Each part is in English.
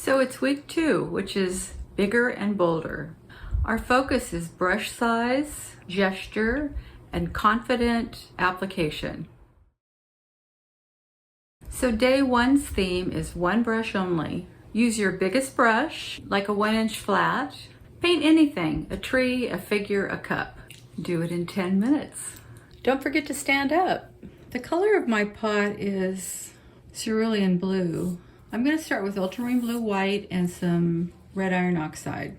So it's week 2, which is bigger and bolder. Our focus is brush size, gesture, and confident application. So day 1's theme is one brush only. Use your biggest brush, like a 1-inch flat. Paint anything, a tree, a figure, a cup. Do it in 10 minutes. Don't forget to stand up. The color of my pot is cerulean blue. I'm going to start with ultramarine blue white and some red iron oxide.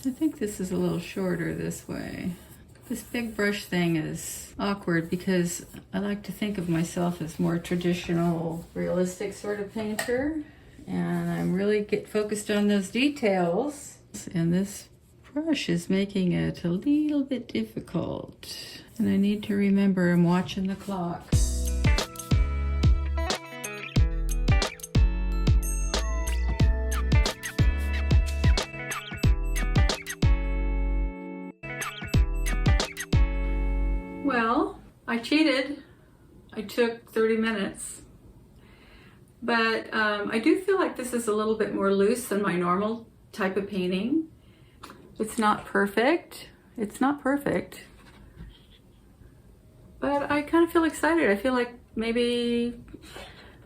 I think this is a little shorter this way. This big brush thing is awkward because I like to think of myself as more traditional, realistic sort of painter. And I'm really focused on those details. And this brush is making it a little bit difficult. And I need to remember I'm watching the clock. Well, I cheated. I took 30 minutes. But I do feel like this is a little bit more loose than my normal type of painting. It's not perfect. It's not perfect. But I kind of feel excited. I feel like maybe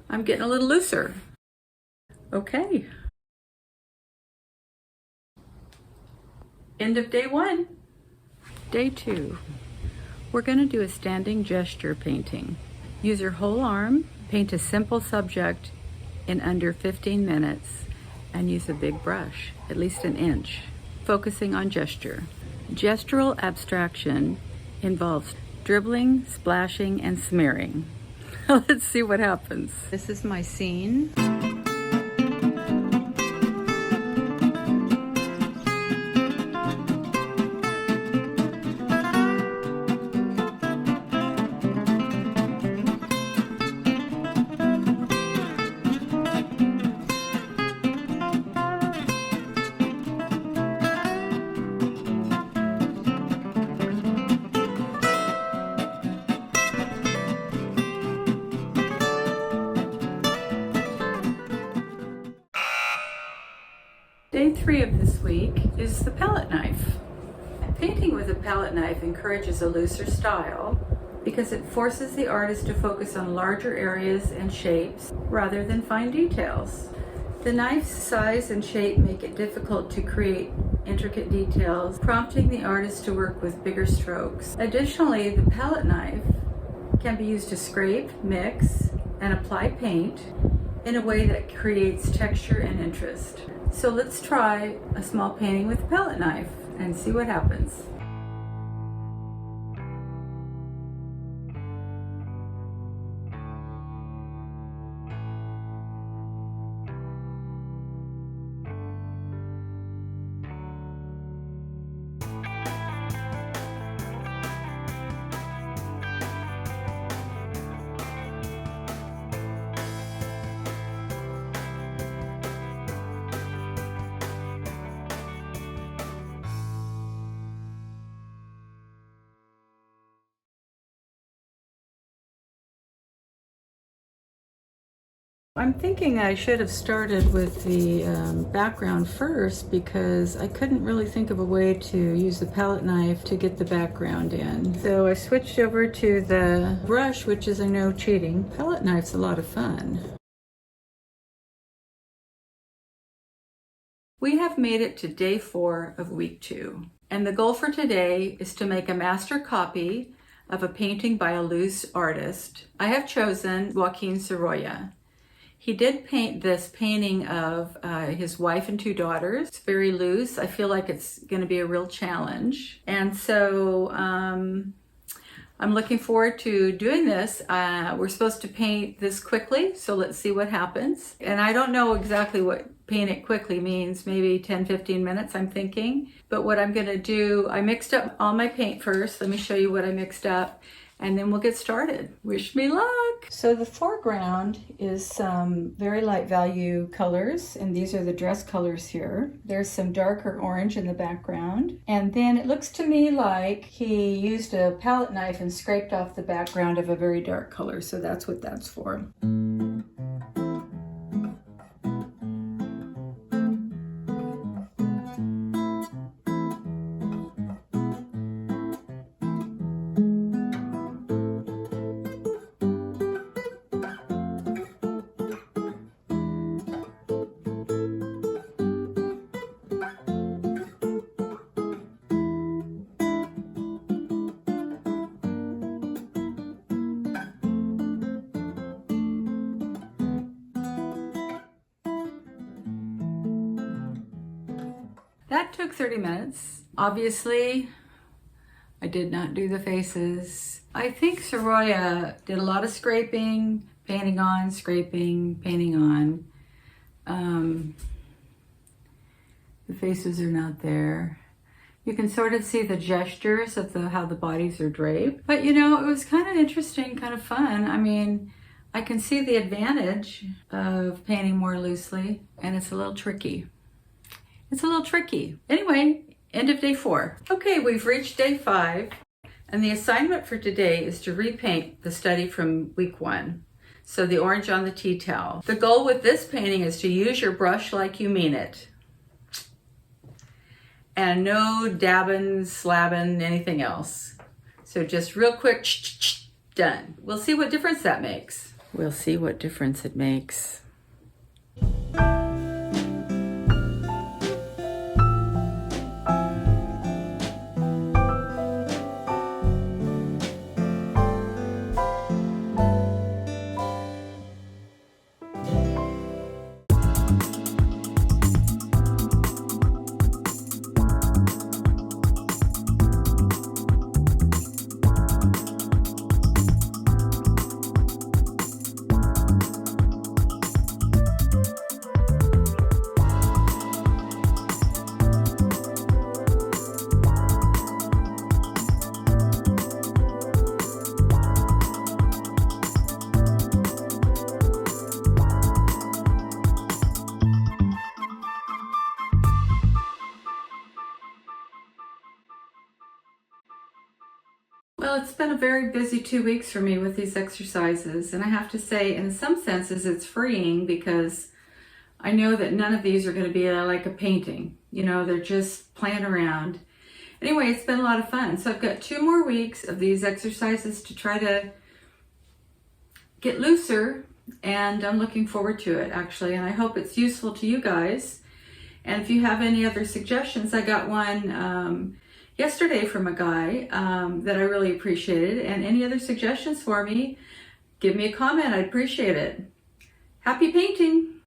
I'm getting a little looser. Okay. End of day 1. Day 2. We're going to do a standing gesture painting. Use your whole arm, paint a simple subject in under 15 minutes, and use a big brush, at least 1 inch, focusing on gesture. Gestural abstraction involves dribbling, splashing, and smearing. Let's see what happens. This is my scene. Day 3 of this week is the palette knife. Painting with a palette knife encourages a looser style because it forces the artist to focus on larger areas and shapes rather than fine details. The knife's size and shape make it difficult to create intricate details, prompting the artist to work with bigger strokes. Additionally, the palette knife can be used to scrape, mix, and apply paint in a way that creates texture and interest. So let's try a small painting with a palette knife and see what happens. I'm thinking I should have started with the background first because I couldn't really think of a way to use the palette knife to get the background in. So I switched over to the brush, which is, I know, cheating. Palette knife's a lot of fun. We have made it to day 4 of week 2. And the goal for today is to make a master copy of a painting by a loose artist. I have chosen Sorolla. He did paint this painting of his wife and 2 daughters. It's very loose. I feel like it's going to be a real challenge. And so I'm looking forward to doing this. We're supposed to paint this quickly, so let's see what happens. And I don't know exactly what paint it quickly means, maybe 10-15 minutes, I'm thinking. But what I'm going to do, I mixed up all my paint first. Let me show you what I mixed up. and then we'll get started. Wish me luck. So the foreground is some very light value colors, and these are the dress colors here. There's some darker orange in the background, and then it looks to me like he used a palette knife and scraped off the background of a very dark color, so that's what that's for. That took 30 minutes. Obviously, I did not do the faces. I think Sorolla did a lot of scraping, painting on, scraping, painting on. The faces are not there. You can sort of see the gestures of how the bodies are draped. But you know, it was kind of interesting, kind of fun. I mean, I can see the advantage of painting more loosely, and it's a little tricky. It's a little tricky. Anyway, end of day 4. Okay, we've reached day 5, and the assignment for today is to repaint the study from week 1. So the orange on the tea towel. The goal with this painting is to use your brush like you mean it. And no dabbing, slabbing, anything else. So just real quick, done. We'll see what difference that makes. We'll see what difference it makes. Well, it's been a very busy 2 weeks for me with these exercises, and I have to say, in some senses, it's freeing because I know that none of these are going to be like a painting. You know, they're just playing around. Anyway, it's been a lot of fun. So I've got 2 more weeks of these exercises to try to get looser, and I'm looking forward to it, actually, and I hope it's useful to you guys. And if you have any other suggestions, I got one yesterday from a guy that I really appreciated, and any other suggestions for me, give me a comment. I'd appreciate it. Happy painting!